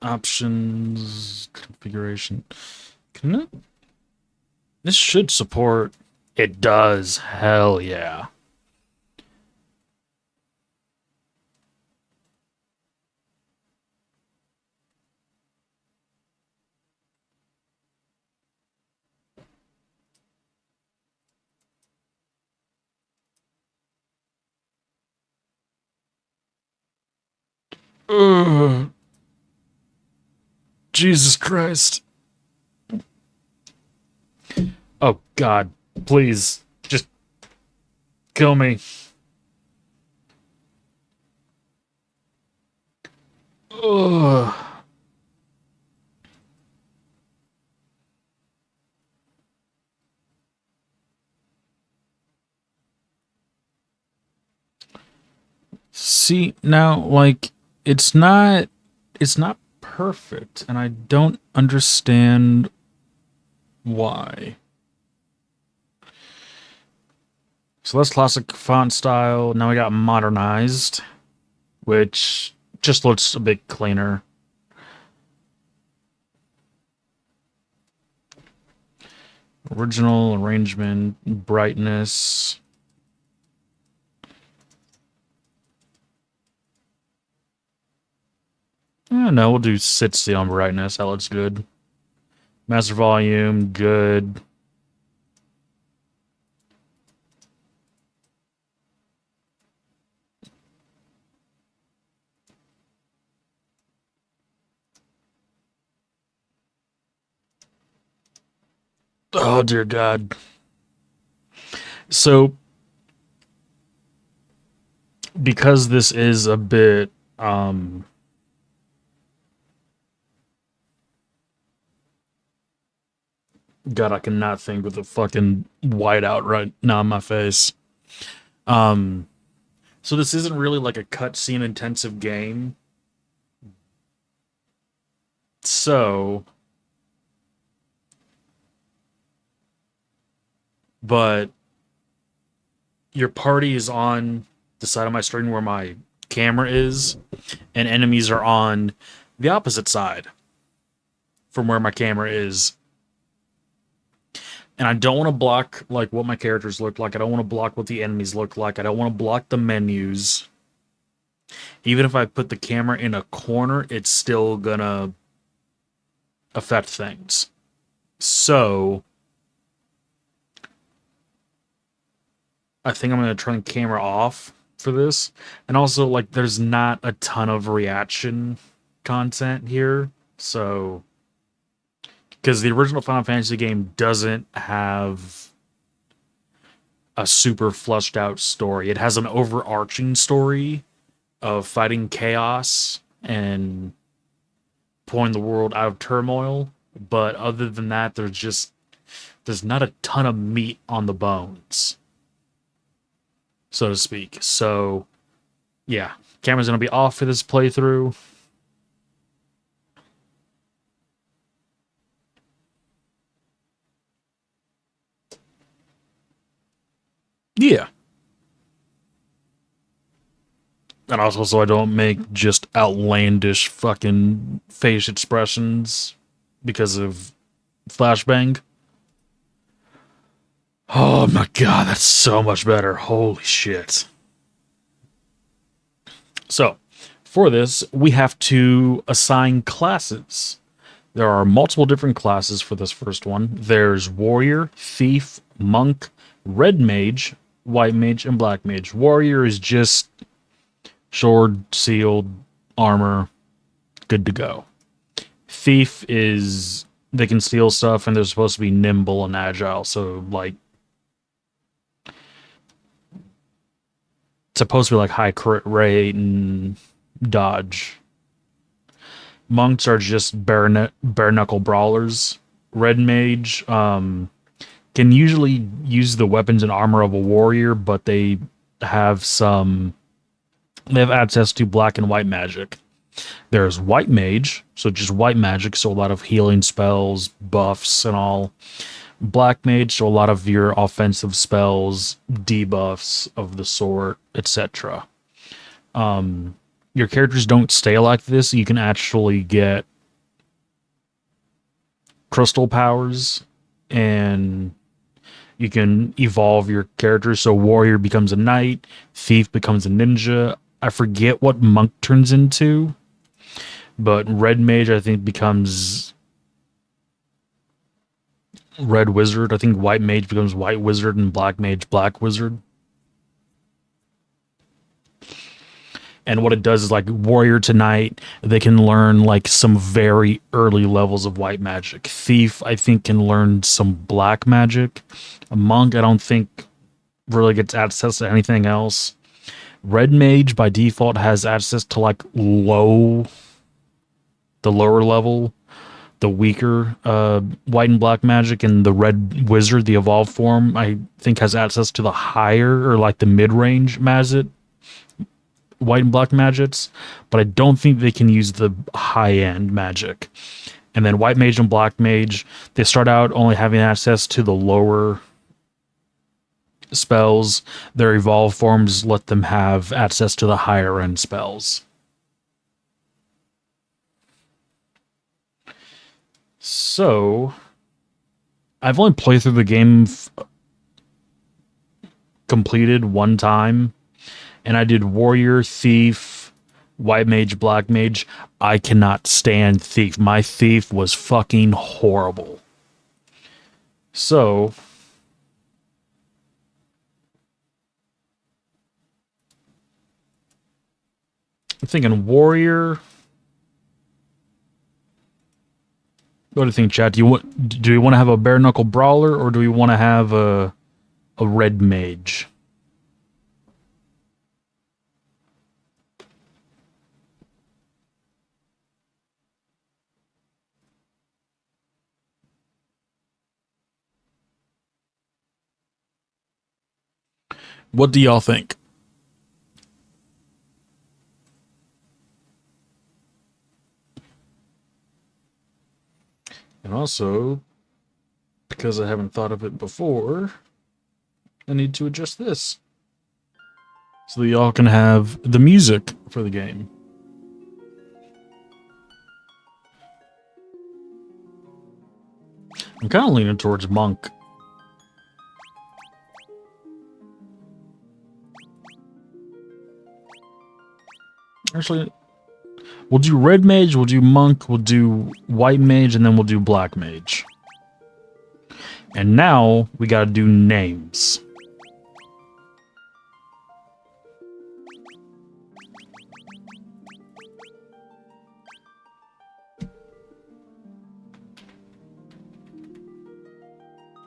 Options, configuration. Can it? This should support. It does. Hell yeah. Ugh, Jesus Christ. Oh God, please, just kill me. Ugh. See, now, like, it's not, it's not perfect, and I don't understand why. So that's classic font style. Now we got modernized, which just looks a bit cleaner. Original arrangement, brightness. No, we'll do 60 on brightness. That looks good. Master volume, good. Oh dear God. So because this is a bit God, I cannot think with a fucking whiteout right now in my face. Um so this isn't really like a cutscene intensive game. So but your party is on the side of my screen where my camera is, and enemies are on the opposite side from where my camera is. And I don't want to block like what my characters look like. I don't want to block what the enemies look like. I don't want to block the menus. Even if I put the camera in a corner, it's still gonna affect things. So I think I'm gonna turn the camera off for this. And also, like, there's not a ton of reaction content here. So because the original Final Fantasy game doesn't have a super flushed out story. It has an overarching story of fighting chaos and pulling the world out of turmoil. But other than that, there's not a ton of meat on the bones, so to speak. So yeah, camera's gonna be off for this playthrough. Yeah. And also so I don't make just outlandish fucking face expressions because of flashbang. Oh my God, that's so much better. Holy shit. So, for this, we have to assign classes. There are multiple different classes for this first one. There's warrior, thief, monk, red mage, white mage, and black mage. Warrior is just sword, shield, armor, good to go. Thief is they can steal stuff and they're supposed to be nimble and agile. So like supposed to be like high crit rate and dodge. Monks are just bare knuckle brawlers. Red mage can usually use the weapons and armor of a warrior, but have some they have access to black and white magic. There's white mage, so just white magic, so a lot of healing spells, buffs, and all. Black mage, so a lot of your offensive spells, debuffs of the sort, etc. Your characters don't stay like this. You can actually get crystal powers, and you can evolve your character. So warrior becomes a knight, thief becomes a ninja. I forget what monk turns into, but red mage I think becomes red wizard. I think white mage becomes white wizard, and black mage black wizard. And what it does is like warrior to knight, they can learn like some very early levels of white magic. Thief, I think, can learn some black magic. A monk, I don't think really gets access to anything else. Red mage by default has access to like the lower level, the weaker white and black magic, and the red wizard, the evolved form, I think has access to the higher or like the mid range magic, white and black magics, but I don't think they can use the high end magic. And then white mage and black mage, they start out only having access to the lower spells. Their evolved forms let them have access to the higher end spells. So, I've only played through the game completed one time, and I did warrior, thief, white mage, black mage. I cannot stand thief. My thief was fucking horrible. So, I'm thinking warrior. What do you think, chat? Do we want to have a bare knuckle brawler, or do we want to have a red mage? What do y'all think? And also, because I haven't thought of it before, I need to adjust this so that y'all can have the music for the game. I'm kind of leaning towards monk. Actually, we'll do red mage, we'll do monk, we'll do white mage, and then we'll do black mage. And now we gotta do names.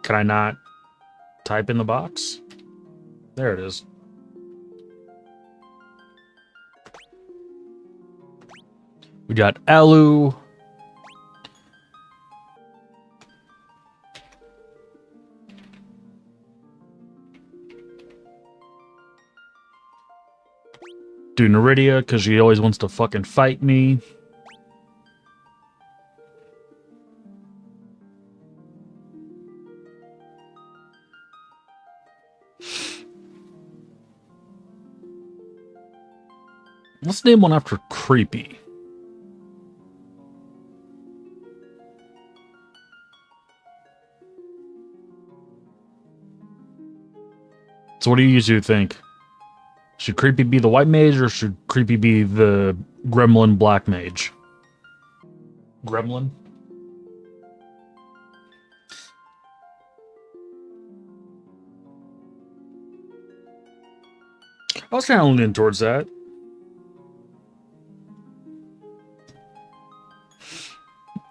Can I not type in the box? There it is. We got Elu. Do Neridia, because she always wants to fucking fight me. Let's name one after Creepy. So what do you two think? Should Creepy be the white mage, or should Creepy be the gremlin black mage? Gremlin? I was kind of leaning towards that.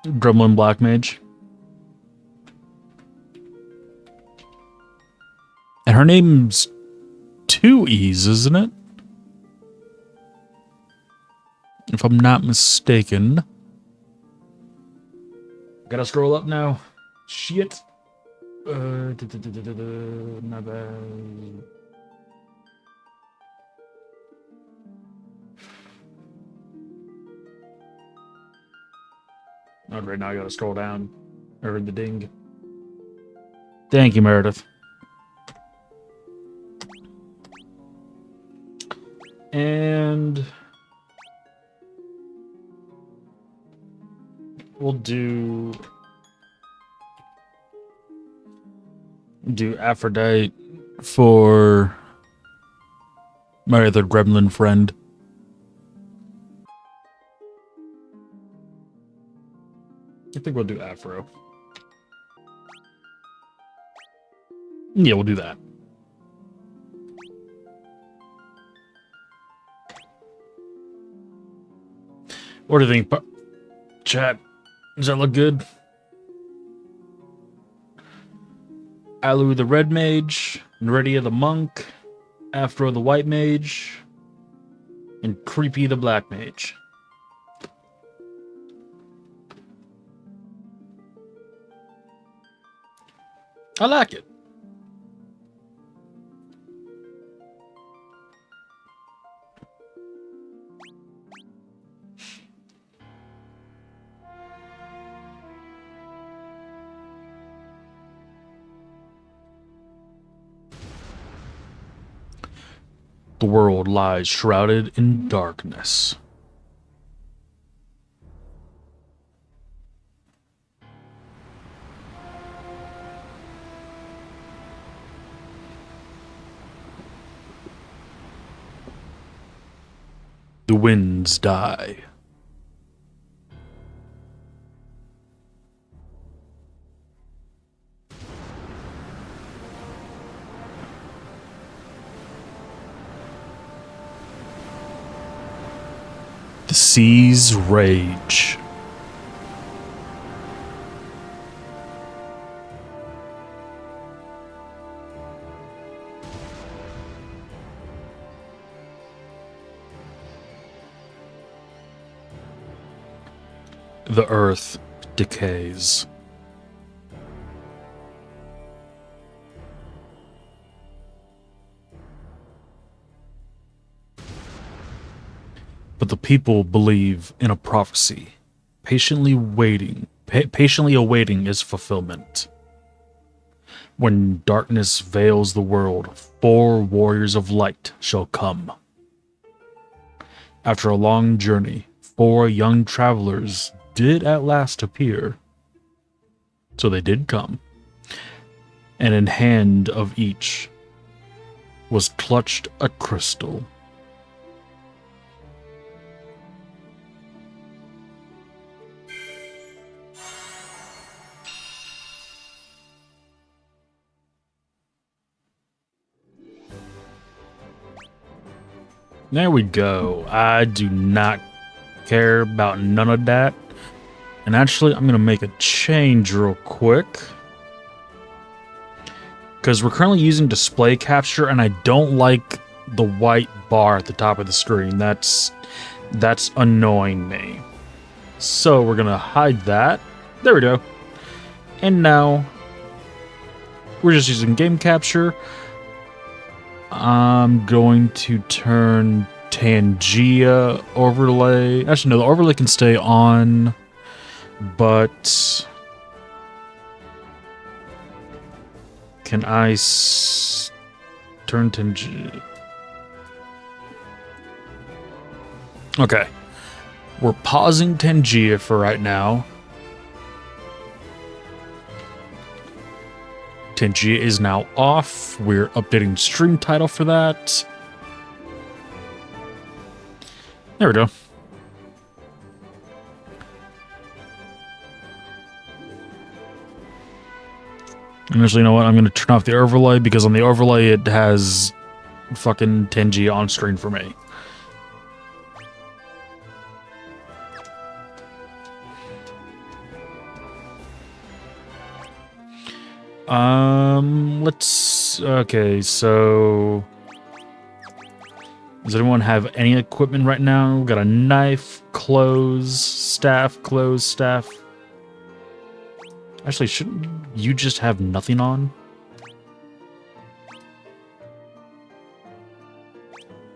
Gremlin black mage. And her name's 2 E's, isn't it? If I'm not mistaken. Gotta scroll up now. Shit. Not bad. Not right now, I gotta scroll down. I heard the ding. Thank you, Meredith. And we'll do Do Aphrodite for my other gremlin friend. I think we'll do Afro. Yeah, we'll do that. What do you think, chat? Does that look good? Alu the red mage, Neredia the monk, Afro the white mage, and Creepy the black mage. I like it. The world lies shrouded in darkness. The winds die. The seas rage. The earth decays. But the people believe in a prophecy, patiently awaiting its fulfillment. When darkness veils the world, 4 warriors of light shall come. After a long journey, 4 young travelers did at last appear. So they did come. And in hand of each was clutched a crystal. There we go. I do not care about none of that. And actually, I'm going to make a change real quick. Because we're currently using display capture, and I don't like the white bar at the top of the screen. That's annoying me. So we're going to hide that. There we go. And now, we're just using game capture. I'm going to turn Tangia overlay. Actually, no, the overlay can stay on, but can I turn Tangia? Okay, we're pausing Tangia for right now. Tangia is now off. We're updating stream title for that. There we go. And actually, you know what? I'm going to turn off the overlay because on the overlay it has fucking Tangia on screen for me. Okay, so does anyone have any equipment right now? We've got a knife, clothes, staff. Actually, shouldn't you just have nothing on?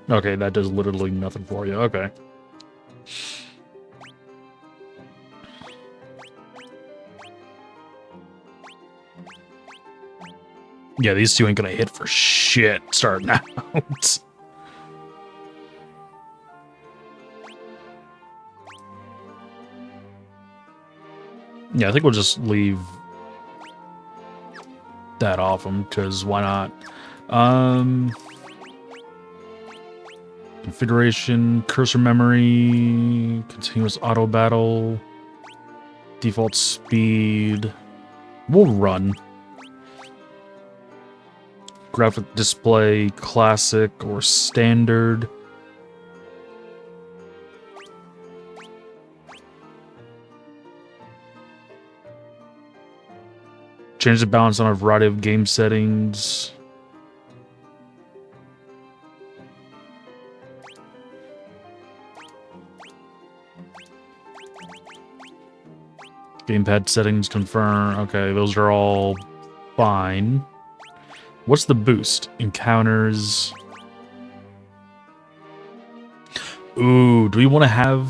Okay, that does literally nothing for you. Okay. Yeah, these two ain't gonna hit for shit starting out. Yeah, I think we'll just leave. that off them, because why not? Um, configuration, cursor memory, continuous auto battle, default speed. We'll run. Graphic display, classic or standard. Change the balance on a variety of game settings. Gamepad settings confirm. Okay, those are all fine. What's the boost? Encounters. Ooh, do we want to have...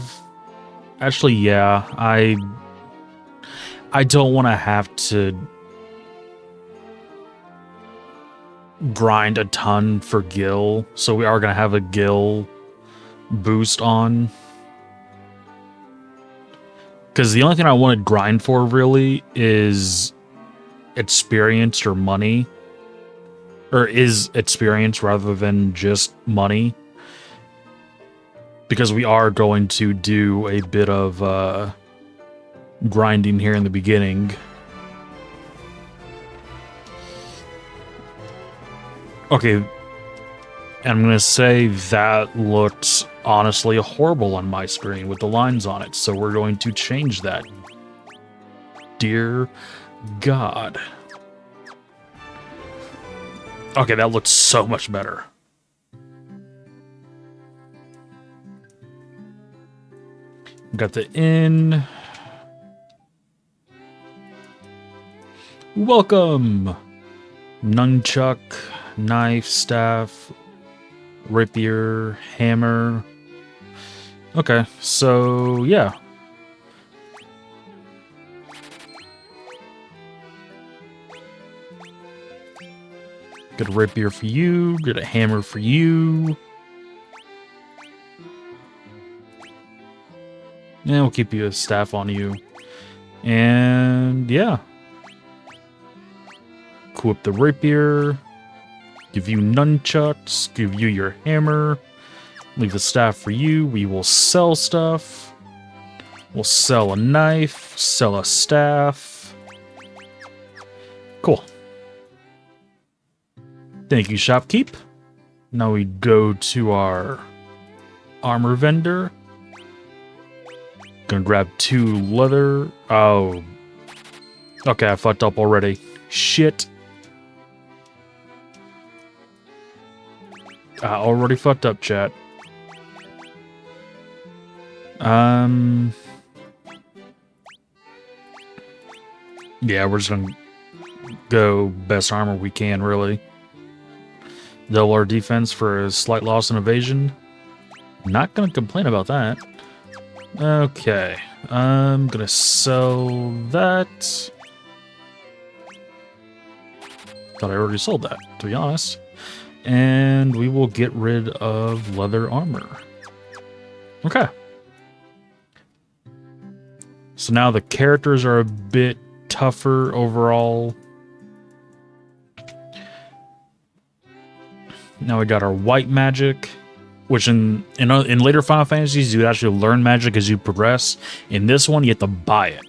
Actually, yeah. I don't want to have to grind a ton for Gil, so we are going to have a Gil boost on. Because the only thing I want to grind for, really, is experience or money. Or is experience rather than just money. Because we are going to do a bit of grinding here in the beginning. Okay, and I'm going to say that looks honestly horrible on my screen with the lines on it, so we're going to change that. Dear God. Okay, that looks so much better. Got the inn. Welcome! Nunchuck, knife, staff, rapier, hammer. Okay, so yeah. Good rapier for you, good hammer for you. Yeah, we'll keep you a staff on you. And yeah. Equip the rapier. Give you nunchucks. Give you your hammer. Leave the staff for you. We will sell stuff. We'll sell a knife. Sell a staff. Cool. Thank you, shopkeep. Now we go to our armor vendor. Gonna grab 2 leather. Oh. Okay, I fucked up already. Shit. I already fucked up, chat. Yeah, we're just gonna go best armor we can, really. Double our defense for a slight loss in evasion. Not gonna complain about that. Okay, I'm gonna sell that. Thought I already sold that, to be honest. And we will get rid of leather armor. Okay. So now the characters are a bit tougher overall. Now we got our white magic, which in later Final Fantasies you actually learn magic as you progress. In this one, you have to buy it.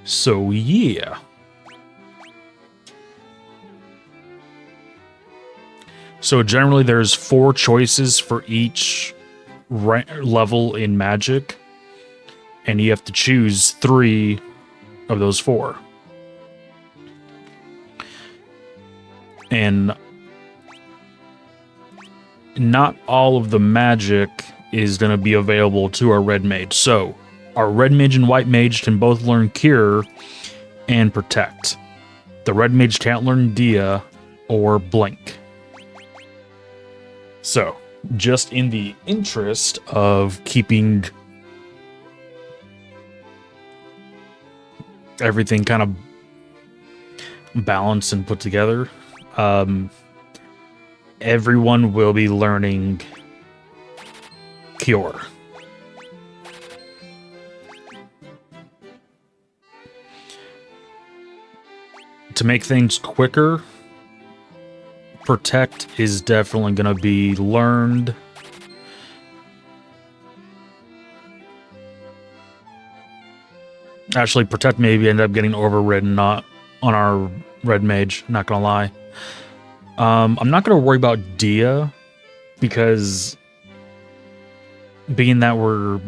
So yeah. So generally there's 4 choices for each level in magic, and you have to choose 3 of those 4. And not all of the magic is going to be available to our red mage. So our red mage and white mage can both learn cure and protect. The red mage can't learn dia or blink. So just in the interest of keeping everything kind of balanced and put together, everyone will be learning cure. to make things quicker, protect is definitely going to be learned. Actually, protect maybe ended up getting overridden, not on our red mage, not gonna lie. I'm not gonna worry about Dia, because being that we're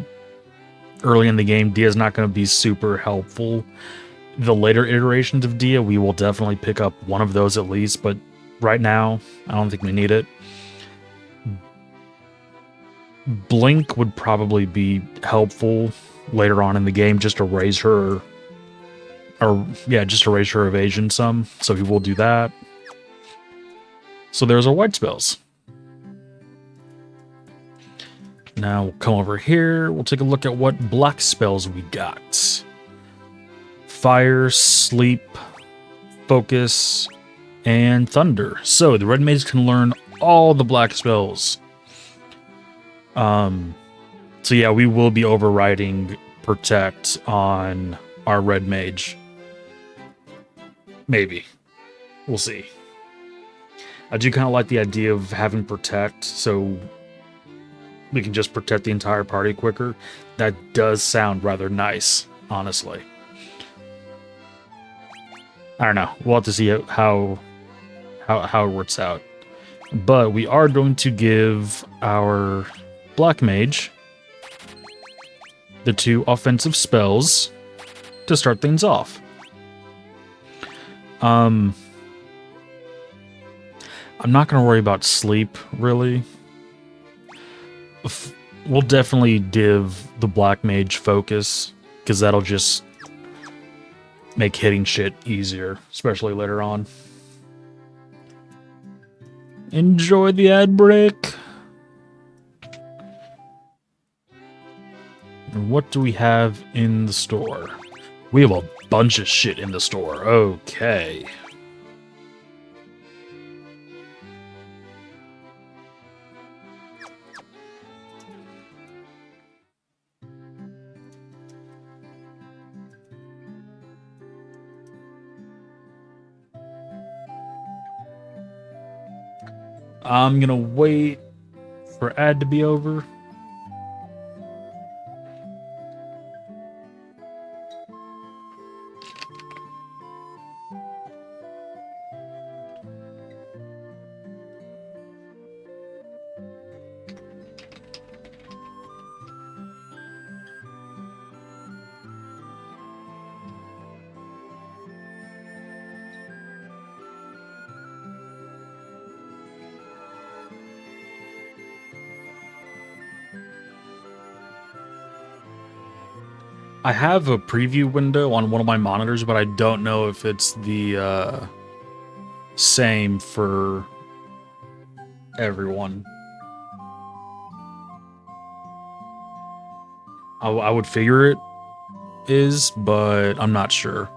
early in the game, Dia's not gonna be super helpful. The later iterations of Dia, we will definitely pick up one of those at least, but right now, I don't think we need it. Blink would probably be helpful later on in the game, just to raise her, or yeah, just to raise her evasion some, so we will do that. So there's our white spells. Now we'll come over here, we'll take a look at what black spells we got. Fire, sleep, focus, and thunder. So the red mage can learn all the black spells. So yeah, we will be overriding protect on our red mage. Maybe. We'll see. I do kind of like the idea of having protect, so we can just protect the entire party quicker. That does sound rather nice, honestly. I don't know. We'll have to see how it works out. But we are going to give our black mage the 2 offensive spells to start things off. I'm not going to worry about sleep, really. We'll definitely give the black mage focus, because that'll just make hitting shit easier, especially later on. Enjoy the ad break. And what do we have in the store? We have a bunch of shit in the store. Okay. I'm gonna wait for ad to be over. I have a preview window on one of my monitors, but I don't know if it's the same for everyone. I would figure it is, but I'm not sure.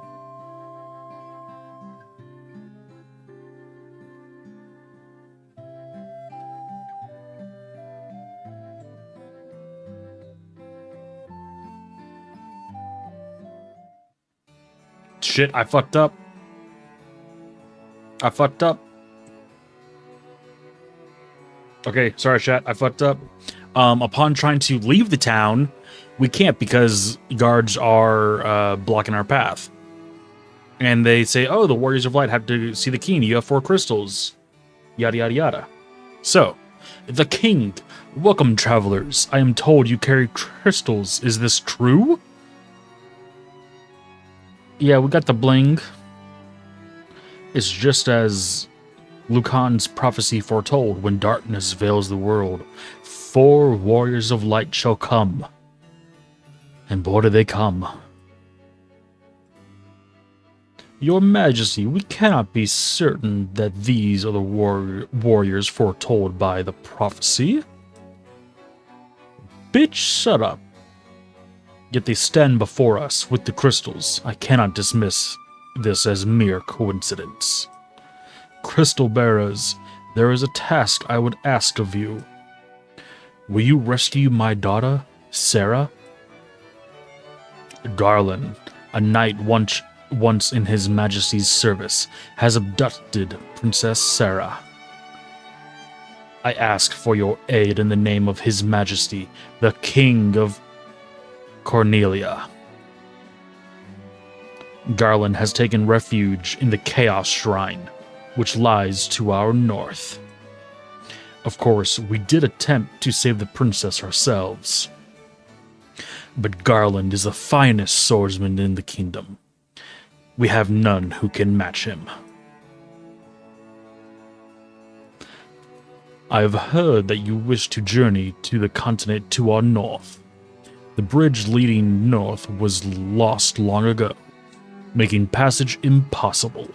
Shit, I fucked up. I fucked up. Okay, sorry, chat. I fucked up. Upon trying to leave the town, we can't because guards are blocking our path. And they say, oh, the Warriors of Light have to see the king. You have 4 crystals. Yada, yada, yada. So, the king. Welcome, travelers. I am told you carry crystals. Is this true? Yeah, we got the bling. It's just as Lucan's prophecy foretold, when darkness veils the world, 4 warriors of light shall come. And boy, do they come. Your Majesty, we cannot be certain that these are the warriors foretold by the prophecy. Bitch, shut up. Yet they stand before us with the crystals. I cannot dismiss this as mere coincidence. Crystal bearers, there is a task I would ask of you. Will you rescue my daughter, Sarah? Garland, a knight once in His Majesty's service, has abducted Princess Sarah. I ask for your aid in the name of His Majesty, the King of Cornelia. Garland has taken refuge in the Chaos Shrine, which lies to our north. Of course, we did attempt to save the princess ourselves, but Garland is the finest swordsman in the kingdom. We have none who can match him. I have heard that you wish to journey to the continent to our north. The bridge leading north was lost long ago, making passage impossible.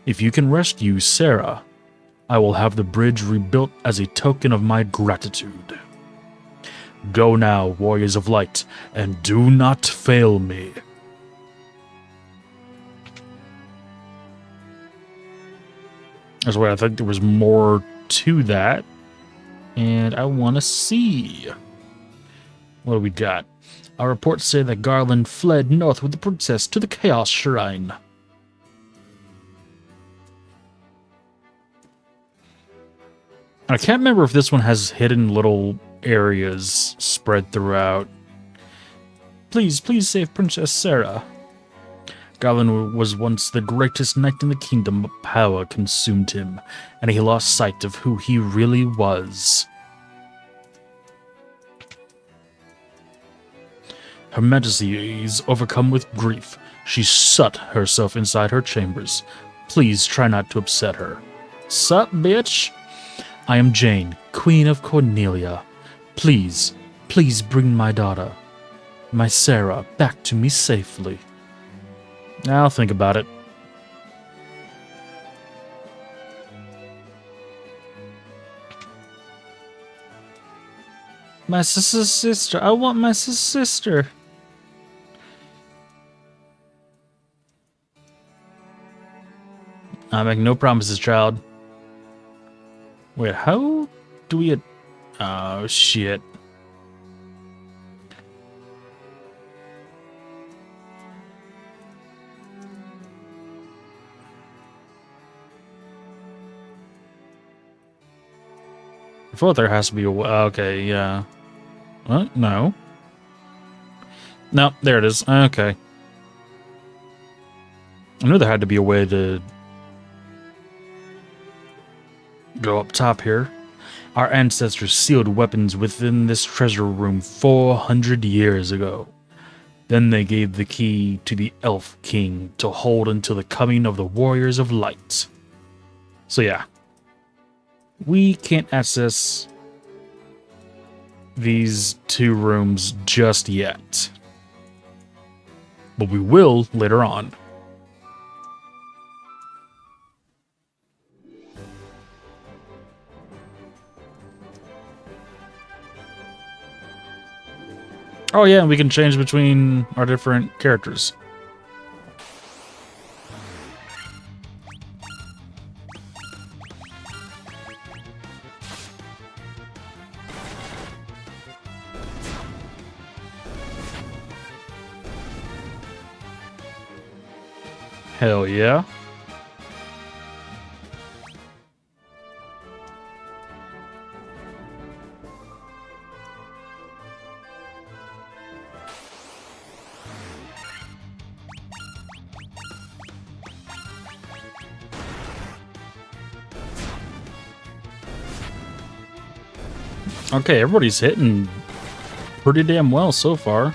If you can rescue Sarah, I will have the bridge rebuilt as a token of my gratitude. Go now, warriors of light, and do not fail me. That's why I think there was more to that, and I want to see. What do we got? Our reports say that Garland fled north with the princess to the Chaos Shrine. I can't remember if this one has hidden little areas spread throughout. Please save Princess Sarah. Garland was once the greatest knight in the kingdom, but power consumed him, and he lost sight of who he really was. Her Majesty is overcome with grief. She shut herself inside her chambers. Please try not to upset her. Sup, bitch? I am Jane, Queen of Cornelia. Please bring my daughter, my Sarah, back to me safely. I'll think about it. My sister. I want my sister. I make no promises, child. Wait, how do we... Oh, shit. I thought there has to be a... Okay, yeah. What? No. No, there it is. Okay. I knew there had to be a way to go up top here. Our ancestors sealed weapons within this treasure room 400 years ago. Then they gave the key to the Elf King to hold until the coming of the Warriors of Light. So yeah. We can't access these two rooms just yet. But we will later on. Oh yeah, we can change between our different characters. Hell yeah. Okay, everybody's hitting pretty damn well so far.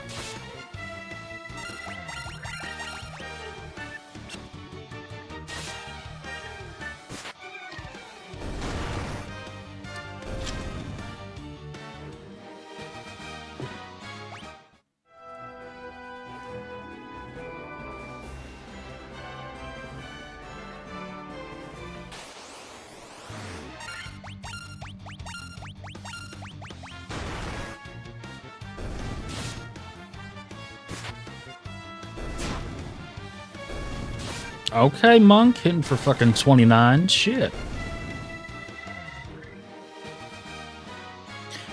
Okay, Monk, hitting for fucking 29. Shit.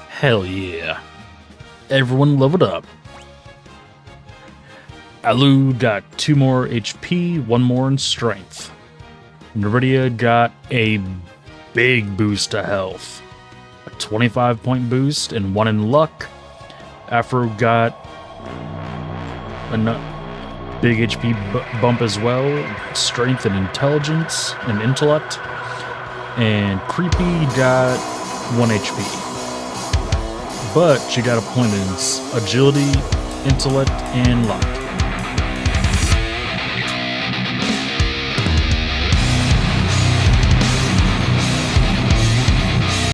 Hell yeah. Everyone leveled up. Alu got 2 more HP, 1 more in strength. Nvidia got a big boost to health, a 25-point boost and 1 in luck. Afro got a big HP bump as well, strength and intelligence and intellect. And Creepy got 1 HP. But she got a point in agility, intellect, and luck.